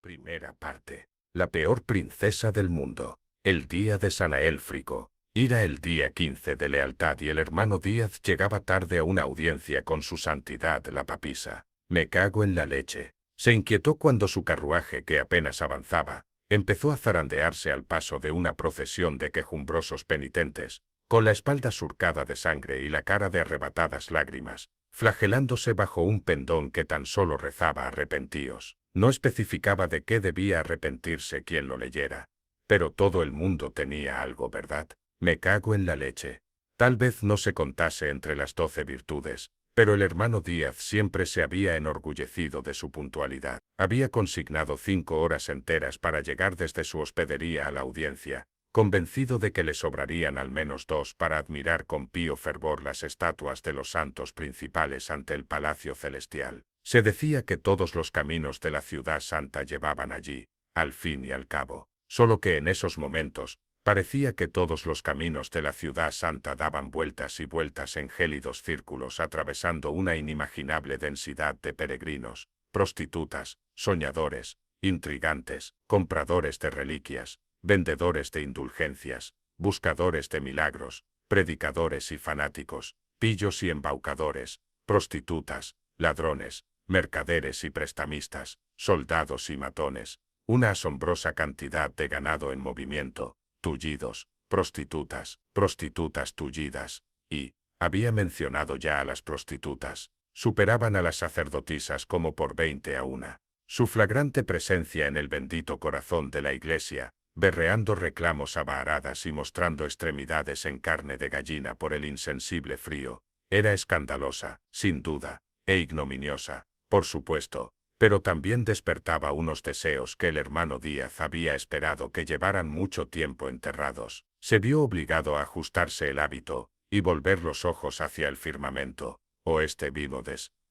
Primera parte. La peor princesa del mundo. El día de San Aelfrico. Era el día 15 de lealtad y el hermano Díaz llegaba tarde a una audiencia con su santidad la papisa. Me cago en la leche. Se inquietó cuando su carruaje, que apenas avanzaba, empezó a zarandearse al paso de una procesión de quejumbrosos penitentes, con la espalda surcada de sangre y la cara de arrebatadas lágrimas, flagelándose bajo un pendón que tan solo rezaba arrepentíos. No especificaba de qué debía arrepentirse quien lo leyera. Pero todo el mundo tenía algo, ¿verdad? Me cago en la leche. Tal vez no se contase entre las 12 virtudes, pero el hermano Díaz siempre se había enorgullecido de su puntualidad. Había consignado 5 horas enteras para llegar desde su hospedería a la audiencia, convencido de que le sobrarían al menos 2 para admirar con pío fervor las estatuas de los santos principales ante el Palacio Celestial. Se decía que todos los caminos de la ciudad santa llevaban allí, al fin y al cabo, solo que en esos momentos, parecía que todos los caminos de la ciudad santa daban vueltas y vueltas en gélidos círculos atravesando una inimaginable densidad de peregrinos, prostitutas, soñadores, intrigantes, compradores de reliquias, vendedores de indulgencias, buscadores de milagros, predicadores y fanáticos, pillos y embaucadores, prostitutas, ladrones, mercaderes y prestamistas, soldados y matones, una asombrosa cantidad de ganado en movimiento, tullidos, prostitutas, prostitutas tullidas, y, había mencionado ya a las prostitutas, superaban a las sacerdotisas como por 20 a una. Su flagrante presencia en el bendito corazón de la iglesia, berreando reclamos a vaharadas y mostrando extremidades en carne de gallina por el insensible frío, era escandalosa, sin duda, e ignominiosa, por supuesto, pero también despertaba unos deseos que el hermano Díaz había esperado que llevaran mucho tiempo enterrados. Se vio obligado a ajustarse el hábito y volver los ojos hacia el firmamento, o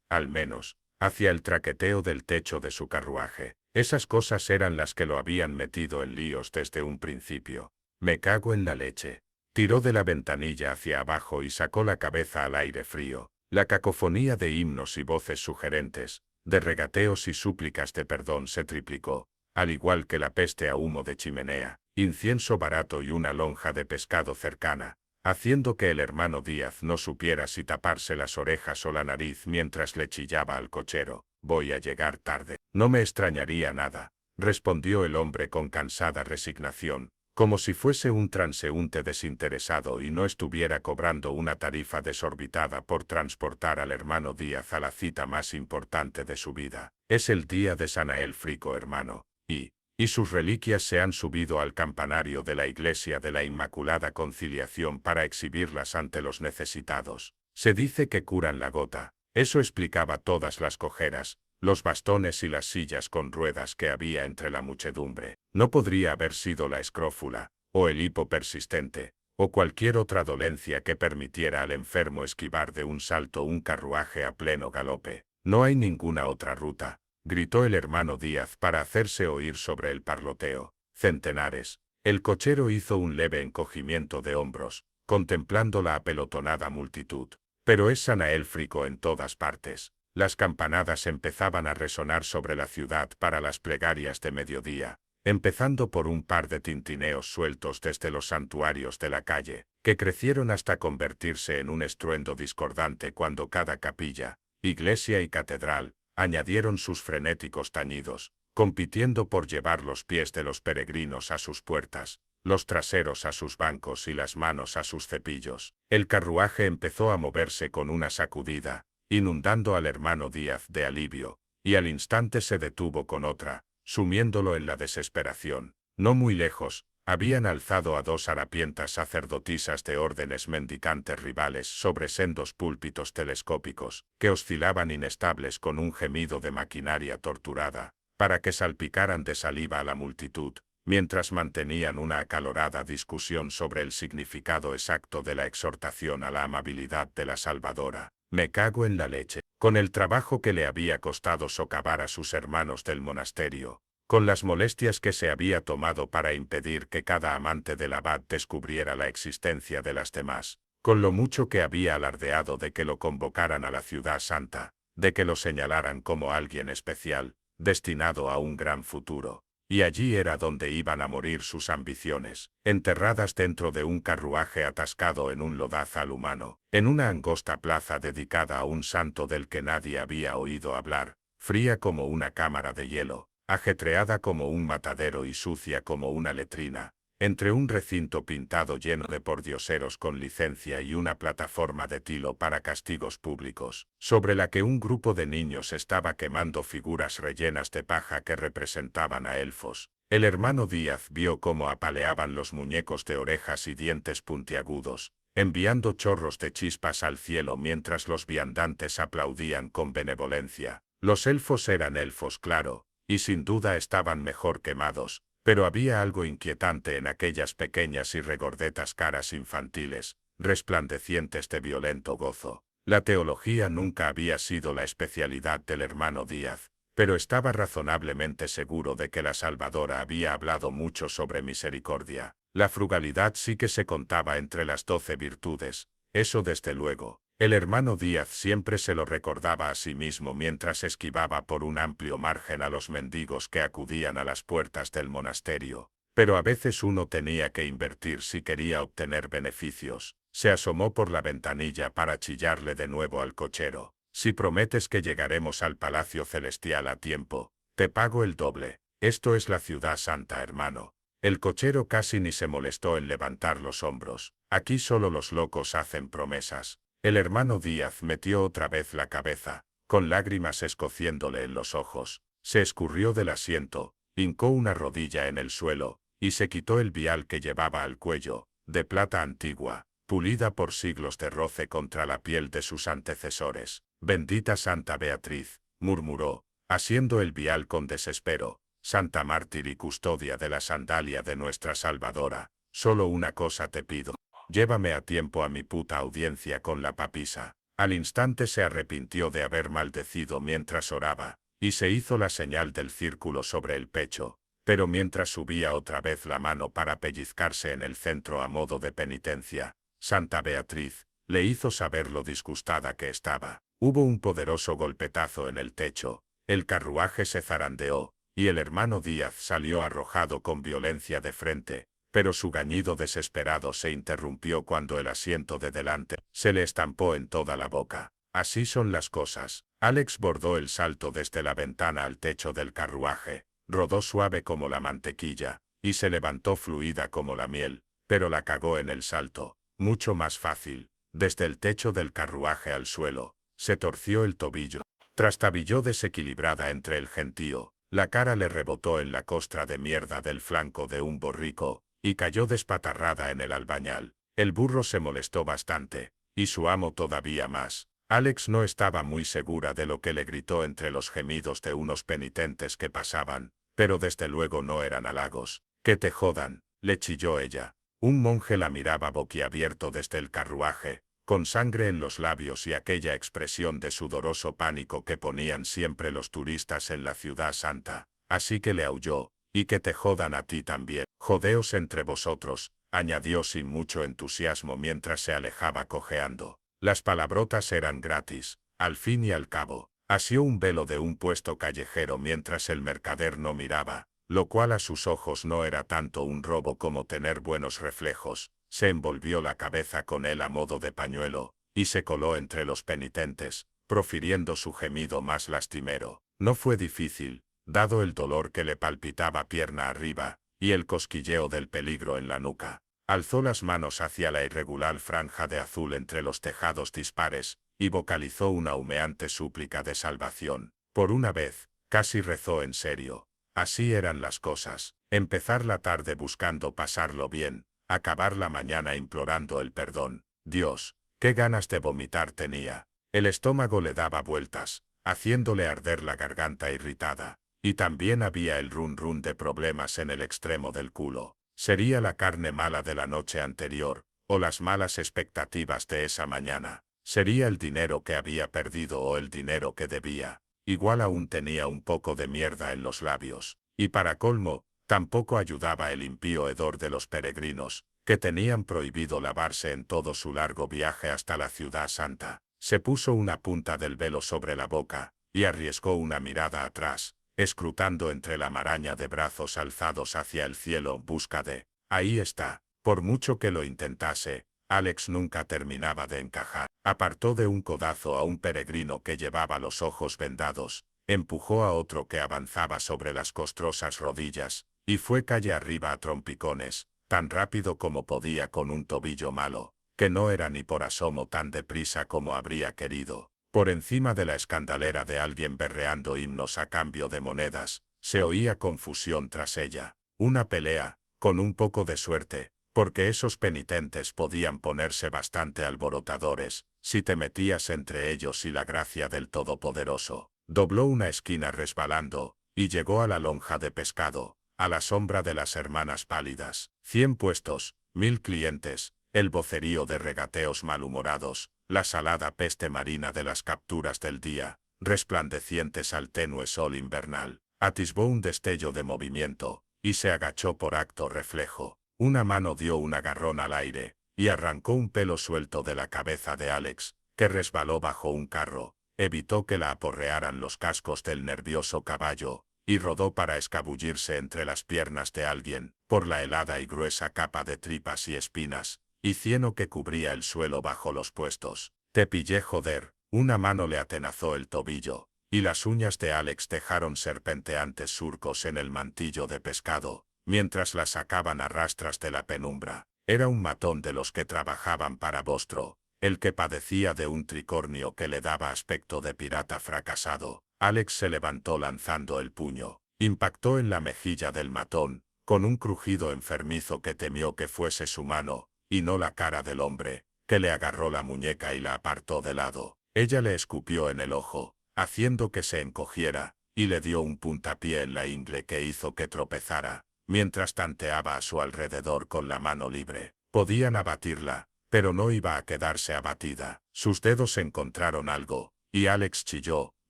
al menos, hacia el traqueteo del techo de su carruaje. Esas cosas eran las que lo habían metido en líos desde un principio. Me cago en la leche. Tiró de la ventanilla hacia abajo y sacó la cabeza al aire frío. La cacofonía de himnos y voces sugerentes, de regateos y súplicas de perdón se triplicó, al igual que la peste a humo de chimenea, incienso barato y una lonja de pescado cercana, haciendo que el hermano Díaz no supiera si taparse las orejas o la nariz mientras le chillaba al cochero. Voy a llegar tarde. No me extrañaría nada, respondió el hombre con cansada resignación, como si fuese un transeúnte desinteresado y no estuviera cobrando una tarifa desorbitada por transportar al hermano Díaz a la cita más importante de su vida. Es el día de San Aelfrico, hermano, y sus reliquias se han subido al campanario de la iglesia de la Inmaculada Conciliación para exhibirlas ante los necesitados. Se dice que curan la gota. Eso explicaba todas las cojeras, los bastones y las sillas con ruedas que había entre la muchedumbre. No podría haber sido la escrófula, o el hipo persistente, o cualquier otra dolencia que permitiera al enfermo esquivar de un salto un carruaje a pleno galope. No hay ninguna otra ruta, gritó el hermano Díaz para hacerse oír sobre el parloteo. Centenares. El cochero hizo un leve encogimiento de hombros, contemplando la apelotonada multitud. Pero es San Aelfrico en todas partes. Las campanadas empezaban a resonar sobre la ciudad para las plegarias de mediodía, empezando por un par de tintineos sueltos desde los santuarios de la calle, que crecieron hasta convertirse en un estruendo discordante cuando cada capilla, iglesia y catedral, añadieron sus frenéticos tañidos, compitiendo por llevar los pies de los peregrinos a sus puertas, los traseros a sus bancos y las manos a sus cepillos. El carruaje empezó a moverse con una sacudida, inundando al hermano Díaz de alivio, y al instante se detuvo con otra, sumiéndolo en la desesperación. No muy lejos, habían alzado a 2 harapientas sacerdotisas de órdenes mendicantes rivales sobre sendos púlpitos telescópicos, que oscilaban inestables con un gemido de maquinaria torturada, para que salpicaran de saliva a la multitud, mientras mantenían una acalorada discusión sobre el significado exacto de la exhortación a la amabilidad de la Salvadora. Me cago en la leche. Con el trabajo que le había costado socavar a sus hermanos del monasterio, con las molestias que se había tomado para impedir que cada amante del abad descubriera la existencia de las demás, con lo mucho que había alardeado de que lo convocaran a la ciudad santa, de que lo señalaran como alguien especial, destinado a un gran futuro. Y allí era donde iban a morir sus ambiciones, enterradas dentro de un carruaje atascado en un lodazal humano, en una angosta plaza dedicada a un santo del que nadie había oído hablar, fría como una cámara de hielo, ajetreada como un matadero y sucia como una letrina, entre un recinto pintado lleno de pordioseros con licencia y una plataforma de tilo para castigos públicos, sobre la que un grupo de niños estaba quemando figuras rellenas de paja que representaban a elfos. El hermano Díaz vio cómo apaleaban los muñecos de orejas y dientes puntiagudos, enviando chorros de chispas al cielo mientras los viandantes aplaudían con benevolencia. Los elfos eran elfos, claro, y sin duda estaban mejor quemados. Pero había algo inquietante en aquellas pequeñas y regordetas caras infantiles, resplandecientes de violento gozo. La teología nunca había sido la especialidad del hermano Díaz, pero estaba razonablemente seguro de que la Salvadora había hablado mucho sobre misericordia. La frugalidad sí que se contaba entre las 12 virtudes, eso desde luego. El hermano Díaz siempre se lo recordaba a sí mismo mientras esquivaba por un amplio margen a los mendigos que acudían a las puertas del monasterio. Pero a veces uno tenía que invertir si quería obtener beneficios. Se asomó por la ventanilla para chillarle de nuevo al cochero. Si prometes que llegaremos al Palacio Celestial a tiempo, te pago el doble. Esto es la ciudad santa, hermano. El cochero casi ni se molestó en levantar los hombros. Aquí solo los locos hacen promesas. El hermano Díaz metió otra vez la cabeza, con lágrimas escociéndole en los ojos. Se escurrió del asiento, hincó una rodilla en el suelo, y se quitó el vial que llevaba al cuello, de plata antigua, pulida por siglos de roce contra la piel de sus antecesores. Bendita Santa Beatriz, murmuró, asiendo el vial con desespero. Santa mártir y custodia de la sandalia de nuestra Salvadora, solo una cosa te pido. Llévame a tiempo a mi puta audiencia con la papisa. Al instante se arrepintió de haber maldecido mientras oraba, y se hizo la señal del círculo sobre el pecho, pero mientras subía otra vez la mano para pellizcarse en el centro a modo de penitencia, Santa Beatriz le hizo saber lo disgustada que estaba. Hubo un poderoso golpetazo en el techo, el carruaje se zarandeó, y el hermano Díaz salió arrojado con violencia de frente. Pero su gañido desesperado se interrumpió cuando el asiento de delante se le estampó en toda la boca. Así son las cosas. Alex bordó el salto desde la ventana al techo del carruaje, rodó suave como la mantequilla, y se levantó fluida como la miel, pero la cagó en el salto, mucho más fácil. Desde el techo del carruaje al suelo, se torció el tobillo, trastabilló desequilibrada entre el gentío, la cara le rebotó en la costra de mierda del flanco de un borrico, y cayó despatarrada en el albañal. El burro se molestó bastante, y su amo todavía más. Alex no estaba muy segura de lo que le gritó entre los gemidos de unos penitentes que pasaban, pero desde luego no eran halagos. «Que te jodan», le chilló ella. Un monje la miraba boquiabierto desde el carruaje, con sangre en los labios y aquella expresión de sudoroso pánico que ponían siempre los turistas en la ciudad santa. Así que le aulló. «Y que te jodan a ti también. Jodeos entre vosotros», añadió sin mucho entusiasmo mientras se alejaba cojeando. Las palabrotas eran gratis, al fin y al cabo. Asió un velo de un puesto callejero mientras el mercader no miraba, lo cual a sus ojos no era tanto un robo como tener buenos reflejos. Se envolvió la cabeza con él a modo de pañuelo, y se coló entre los penitentes, profiriendo su gemido más lastimero. No fue difícil, dado el dolor que le palpitaba pierna arriba, y el cosquilleo del peligro en la nuca. Alzó las manos hacia la irregular franja de azul entre los tejados dispares, y vocalizó una humeante súplica de salvación. Por una vez, casi rezó en serio. Así eran las cosas. Empezar la tarde buscando pasarlo bien, acabar la mañana implorando el perdón. Dios, qué ganas de vomitar tenía. El estómago le daba vueltas, haciéndole arder la garganta irritada. Y también había el run de problemas en el extremo del culo. Sería la carne mala de la noche anterior, o las malas expectativas de esa mañana. Sería el dinero que había perdido o el dinero que debía. Igual aún tenía un poco de mierda en los labios. Y para colmo, tampoco ayudaba el impío hedor de los peregrinos, que tenían prohibido lavarse en todo su largo viaje hasta la ciudad santa. Se puso una punta del velo sobre la boca, y arriesgó una mirada atrás. escrutando entre la maraña de brazos alzados hacia el cielo en busca de... Ahí está. Por mucho que lo intentase, Alex nunca terminaba de encajar. Apartó de un codazo a un peregrino que llevaba los ojos vendados, empujó a otro que avanzaba sobre las costrosas rodillas, y fue calle arriba a trompicones, tan rápido como podía con un tobillo malo, que no era ni por asomo tan deprisa como habría querido. Por encima de la escandalera de alguien berreando himnos a cambio de monedas, se oía confusión tras ella. Una pelea, con un poco de suerte, porque esos penitentes podían ponerse bastante alborotadores, si te metías entre ellos y la gracia del Todopoderoso. Dobló una esquina resbalando, y llegó a la lonja de pescado, a la sombra de las hermanas pálidas. 100 puestos, 1000 clientes, el vocerío de regateos malhumorados, la salada peste marina de las capturas del día, resplandecientes al tenue sol invernal. Atisbó un destello de movimiento, y se agachó por acto reflejo. Una mano dio un agarrón al aire, y arrancó un pelo suelto de la cabeza de Alex, que resbaló bajo un carro, evitó que la aporrearan los cascos del nervioso caballo, y rodó para escabullirse entre las piernas de alguien, por la helada y gruesa capa de tripas y espinas, y cieno que cubría el suelo bajo los puestos. Te pillé, joder. Una mano le atenazó el tobillo, y las uñas de Alex dejaron serpenteantes surcos en el mantillo de pescado, mientras la sacaban a rastras de la penumbra. Era un matón de los que trabajaban para Vostro, el que padecía de un tricornio que le daba aspecto de pirata fracasado. Alex se levantó lanzando el puño, impactó en la mejilla del matón, con un crujido enfermizo que temió que fuese su mano, y no la cara del hombre, que le agarró la muñeca y la apartó de lado. Ella le escupió en el ojo, haciendo que se encogiera, y le dio un puntapié en la ingle que hizo que tropezara, mientras tanteaba a su alrededor con la mano libre. Podían abatirla, pero no iba a quedarse abatida. Sus dedos encontraron algo, y Alex chilló,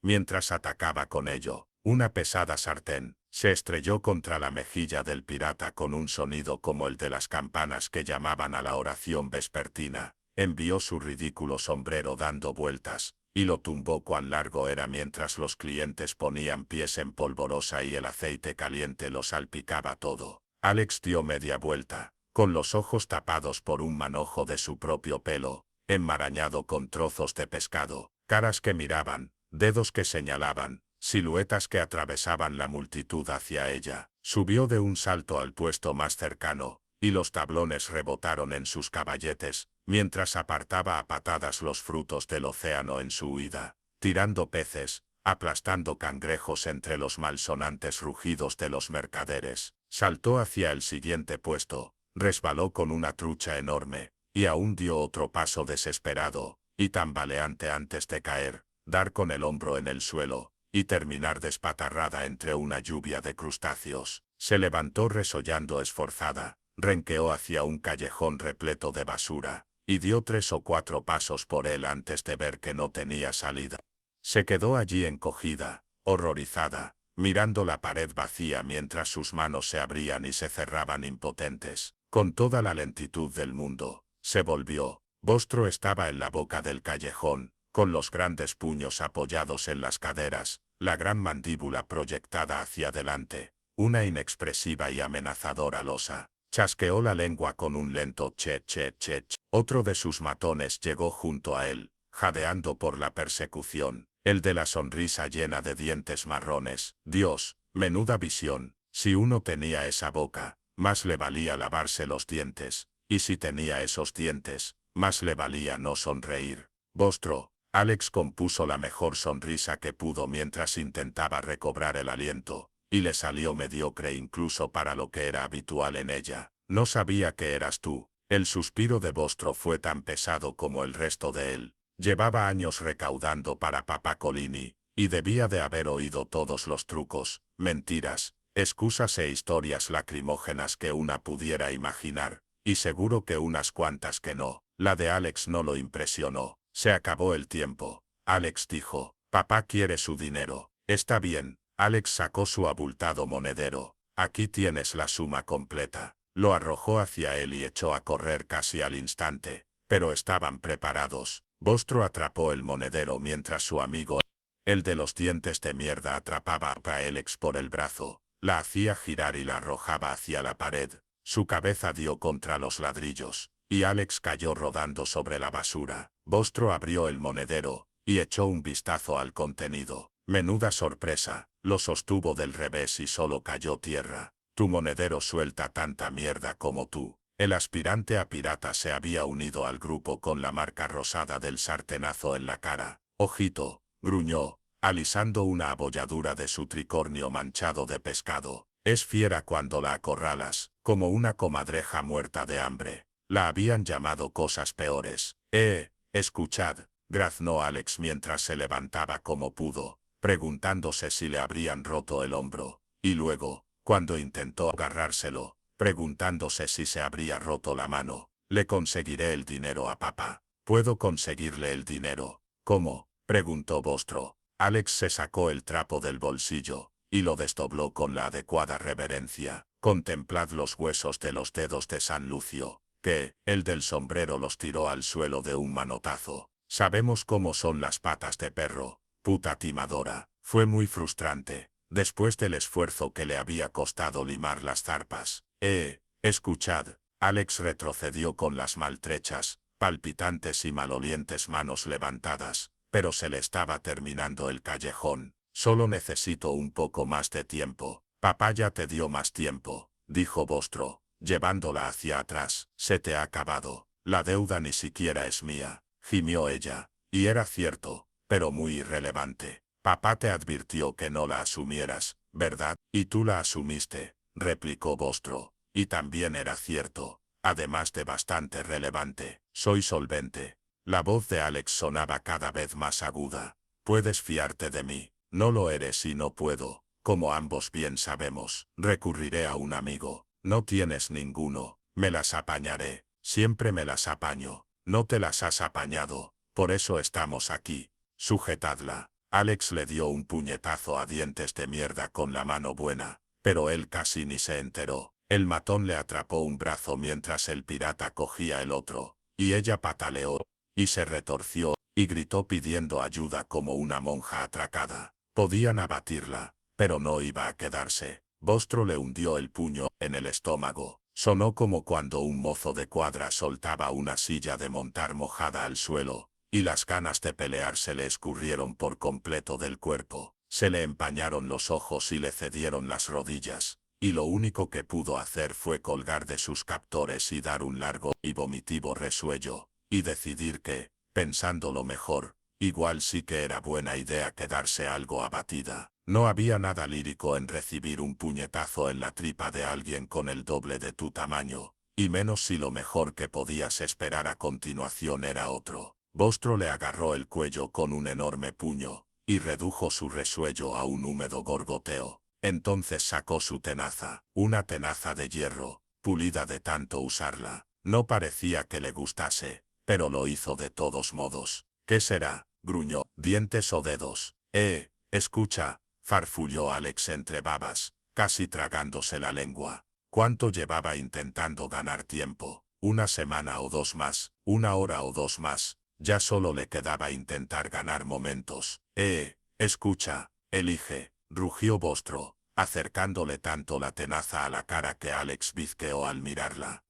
mientras atacaba con ello. Una pesada sartén se estrelló contra la mejilla del pirata con un sonido como el de las campanas que llamaban a la oración vespertina. Envió su ridículo sombrero dando vueltas, y lo tumbó cuán largo era mientras los clientes ponían pies en polvorosa y el aceite caliente lo salpicaba todo. Alex dio media vuelta, con los ojos tapados por un manojo de su propio pelo, enmarañado con trozos de pescado, caras que miraban, dedos que señalaban, siluetas que atravesaban la multitud hacia ella. Subió de un salto al puesto más cercano, y los tablones rebotaron en sus caballetes, mientras apartaba a patadas los frutos del océano en su huida, tirando peces, aplastando cangrejos entre los malsonantes rugidos de los mercaderes. Saltó hacia el siguiente puesto, resbaló con una trucha enorme, y aún dio otro paso desesperado, y tambaleante antes de caer, dar con el hombro en el suelo, y terminar despatarrada entre una lluvia de crustáceos. Se levantó resollando esforzada, renqueó hacia un callejón repleto de basura, y dio 3 o 4 pasos por él antes de ver que no tenía salida. Se quedó allí encogida, horrorizada, mirando la pared vacía mientras sus manos se abrían y se cerraban impotentes. Con toda la lentitud del mundo, se volvió. Vostro estaba en la boca del callejón, con los grandes puños apoyados en las caderas, la gran mandíbula proyectada hacia adelante, una inexpresiva y amenazadora losa. Chasqueó la lengua con un lento che che che che. Otro de sus matones llegó junto a él, jadeando por la persecución, el de la sonrisa llena de dientes marrones. Dios, menuda visión. Si uno tenía esa boca, más le valía lavarse los dientes, y si tenía esos dientes, más le valía no sonreír. Vostro. Alex compuso la mejor sonrisa que pudo mientras intentaba recobrar el aliento, y le salió mediocre incluso para lo que era habitual en ella. No sabía que eras tú. El suspiro de Vostro fue tan pesado como el resto de él. Llevaba años recaudando para Papa Colini, y debía de haber oído todos los trucos, mentiras, excusas e historias lacrimógenas que una pudiera imaginar, y seguro que unas cuantas que no. La de Alex no lo impresionó. Se acabó el tiempo. Alex dijo, papá quiere su dinero. Está bien. Alex sacó su abultado monedero. Aquí tienes la suma completa. Lo arrojó hacia él y echó a correr casi al instante, pero estaban preparados. Vostro atrapó el monedero mientras su amigo El de los dientes de mierda atrapaba a Alex por el brazo, la hacía girar y la arrojaba hacia la pared. Su cabeza dio contra los ladrillos, y Alex cayó rodando sobre la basura. Vostro abrió el monedero, y echó un vistazo al contenido. Menuda sorpresa, lo sostuvo del revés y solo cayó tierra. Tu monedero suelta tanta mierda como tú. El aspirante a pirata se había unido al grupo con la marca rosada del sartenazo en la cara. Ojito, gruñó, alisando una abolladura de su tricornio manchado de pescado. Es fiera cuando la acorralas, como una comadreja muerta de hambre. La habían llamado cosas peores. Escuchad, graznó Alex mientras se levantaba como pudo, preguntándose si le habrían roto el hombro, y luego, cuando intentó agarrárselo, preguntándose si se habría roto la mano. Le conseguiré el dinero a papá. ¿Puedo conseguirle el dinero? ¿Cómo? Preguntó Vostro. Alex se sacó el trapo del bolsillo, y lo desdobló con la adecuada reverencia. Contemplad los huesos de los dedos de San Lucio, que, el del sombrero los tiró al suelo de un manotazo. Sabemos cómo son las patas de perro, puta timadora. Fue muy frustrante, después del esfuerzo que le había costado limar las zarpas. Escuchad. Alex retrocedió con las maltrechas, palpitantes y malolientes manos levantadas, pero se le estaba terminando el callejón. Solo necesito un poco más de tiempo. Papá ya te dio más tiempo, dijo Vostro, llevándola hacia atrás. Se te ha acabado. La deuda ni siquiera es mía, gimió ella. Y era cierto, pero muy irrelevante. Papá te advirtió que no la asumieras, ¿verdad? Y tú la asumiste, replicó Vostro. Y también era cierto, además de bastante relevante. Soy solvente. La voz de Alex sonaba cada vez más aguda. Puedes fiarte de mí. No lo eres y no puedo. Como ambos bien sabemos, recurriré a un amigo. No tienes ninguno. Me las apañaré. Siempre me las apaño. No te las has apañado. Por eso estamos aquí. Sujetadla. Alex le dio un puñetazo a dientes de mierda con la mano buena, pero él casi ni se enteró. El matón le atrapó un brazo mientras el pirata cogía el otro, y ella pataleó, y se retorció, y gritó pidiendo ayuda como una monja atracada. Podían abatirla, pero no iba a quedarse. Vostro le hundió el puño en el estómago. Sonó como cuando un mozo de cuadra soltaba una silla de montar mojada al suelo, y las ganas de pelear se le escurrieron por completo del cuerpo. Se le empañaron los ojos y le cedieron las rodillas, y lo único que pudo hacer fue colgar de sus captores y dar un largo y vomitivo resuello, y decidir que, pensándolo mejor, igual sí que era buena idea quedarse algo abatida. No había nada lírico en recibir un puñetazo en la tripa de alguien con el doble de tu tamaño, y menos si lo mejor que podías esperar a continuación era otro. Vostro le agarró el cuello con un enorme puño, y redujo su resuello a un húmedo gorgoteo. Entonces sacó su tenaza, una tenaza de hierro, pulida de tanto usarla. No parecía que le gustase, pero lo hizo de todos modos. ¿Qué será? Gruñó. ¿Dientes o dedos? Escucha, farfulló Alex entre babas, casi tragándose la lengua. ¿Cuánto llevaba intentando ganar tiempo? ¿Una semana o dos más? ¿Una hora o dos más? Ya solo le quedaba intentar ganar momentos. Escucha, elige, rugió Vostro, acercándole tanto la tenaza a la cara que Alex bizqueó al mirarla.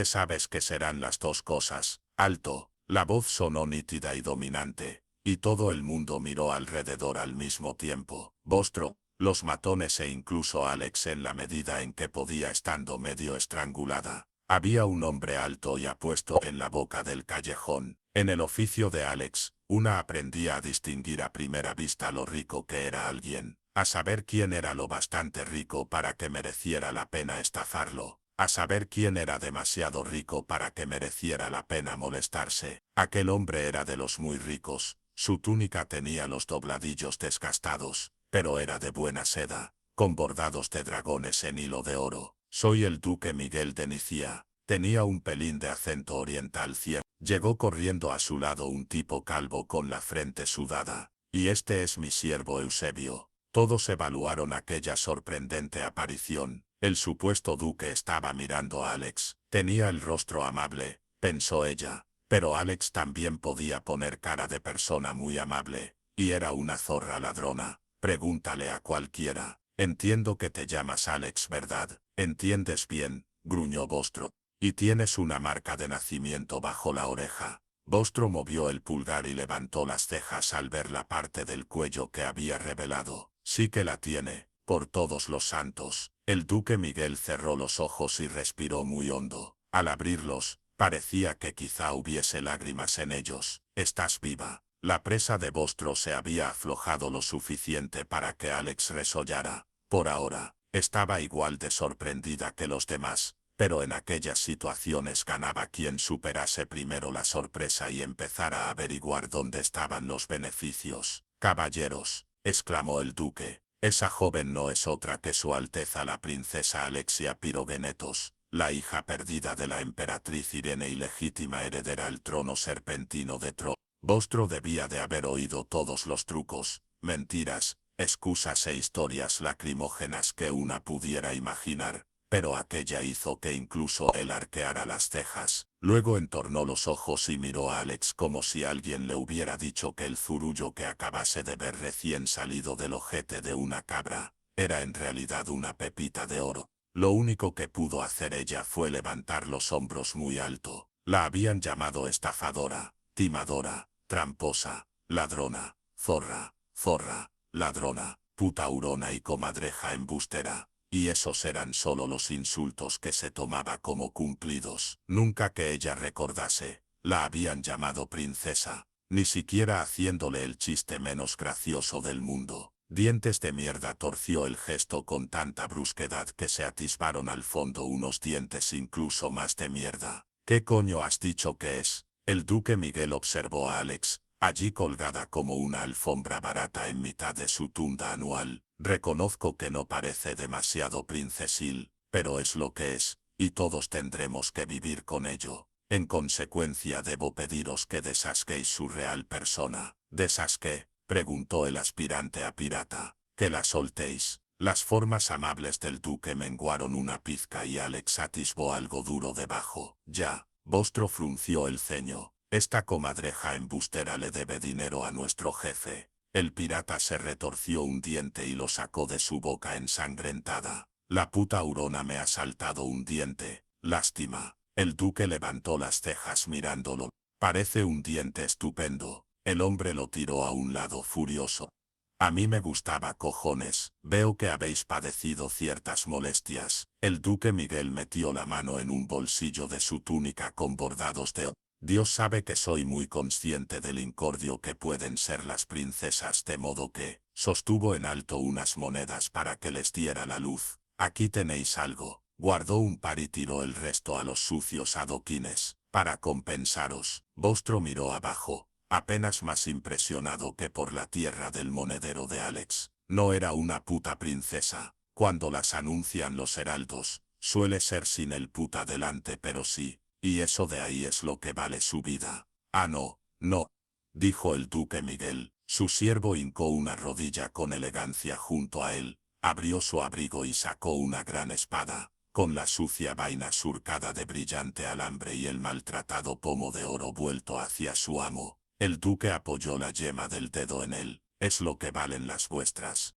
Sabes que serán las dos cosas. Alto. La voz sonó nítida y dominante, y todo el mundo miró alrededor al mismo tiempo. Vostro, los matones e incluso Alex en la medida en que podía estando medio estrangulada. Había un hombre alto y apuesto en la boca del callejón. En el oficio de Alex, una aprendía a distinguir a primera vista lo rico que era alguien, a saber quién era lo bastante rico para que mereciera la pena estafarlo, a saber quién era demasiado rico para que mereciera la pena molestarse. Aquel hombre era de los muy ricos, su túnica tenía los dobladillos desgastados, pero era de buena seda, con bordados de dragones en hilo de oro. Soy el duque Miguel de Nicía. Tenía un pelín de acento oriental ciego. Llegó corriendo a su lado un tipo calvo con la frente sudada. Y este es mi siervo Eusebio. Todos evaluaron aquella sorprendente aparición. El supuesto duque estaba mirando a Alex. Tenía el rostro amable, pensó ella. Pero Alex también podía poner cara de persona muy amable. y era una zorra ladrona. Pregúntale a cualquiera. Entiendo que te llamas Alex, ¿verdad? ¿Entiendes bien? Gruñó Vostro. Y tienes una marca de nacimiento bajo la oreja. Vostro movió el pulgar y levantó las cejas al ver la parte del cuello que había revelado. Sí que la tiene, por todos los santos. El duque Miguel cerró los ojos y respiró muy hondo. Al abrirlos, parecía que quizá hubiese lágrimas en ellos. Estás viva. La presa de Vostro se había aflojado lo suficiente para que Alex resollara. Por ahora, estaba igual de sorprendida que los demás, pero en aquellas situaciones ganaba quien superase primero la sorpresa y empezara a averiguar dónde estaban los beneficios. Caballeros, exclamó el duque, esa joven no es otra que su Alteza la princesa Alexia Pirogenetos, la hija perdida de la emperatriz Irene y legítima heredera al trono serpentino de Tro. Vostro debía de haber oído todos los trucos, mentiras, excusas e historias lacrimógenas que una pudiera imaginar, pero aquella hizo que incluso él arqueara las cejas. Luego entornó los ojos y miró a Alex como si alguien le hubiera dicho que el zurullo que acabase de ver recién salido del ojete de una cabra, era en realidad una pepita de oro. Lo único que pudo hacer ella fue levantar los hombros muy alto. La habían llamado estafadora, timadora, tramposa, ladrona, zorra, ladrona, puta hurona y comadreja embustera, y esos eran solo los insultos que se tomaba como cumplidos. Nunca que ella recordase, la habían llamado princesa, ni siquiera haciéndole el chiste menos gracioso del mundo. Dientes de mierda torció el gesto con tanta brusquedad que se atisbaron al fondo unos dientes incluso más de mierda. ¿Qué coño has dicho que es? El duque Miguel observó a Alex, allí colgada como una alfombra barata en mitad de su tunda anual. Reconozco que no parece demasiado princesil, pero es lo que es, y todos tendremos que vivir con ello. En consecuencia debo pediros que desasquéis su real persona. ¿Desasqué? Preguntó el aspirante a pirata. Que la soltéis. Las formas amables del duque menguaron una pizca y Alex atisbó algo duro debajo. Ya. Vostro frunció el ceño. Esta comadreja embustera le debe dinero a nuestro jefe. El pirata se retorció un diente y lo sacó de su boca ensangrentada. La puta hurona me ha saltado un diente. Lástima. El duque levantó las cejas mirándolo. Parece un diente estupendo. El hombre lo tiró a un lado furioso. A mí me gustaba, cojones. Veo que habéis padecido ciertas molestias. El duque Miguel metió la mano en un bolsillo de su túnica con bordados de oro. Dios sabe que soy muy consciente del incordio que pueden ser las princesas, de modo que sostuvo en alto unas monedas para que les diera la luz. Aquí tenéis algo. Guardó un par y tiró el resto a los sucios adoquines. Para compensaros. Vostro miró abajo, apenas más impresionado que por la tierra del monedero de Alex. No era una puta princesa. Cuando las anuncian los heraldos, suele ser sin el puta delante, pero sí. Y eso de ahí es lo que vale su vida. Ah, no, no, dijo el duque Miguel. Su siervo hincó una rodilla con elegancia junto a él, abrió su abrigo y sacó una gran espada, con la sucia vaina surcada de brillante alambre y el maltratado pomo de oro vuelto hacia su amo. El duque apoyó la yema del dedo en él. Es lo que valen las vuestras.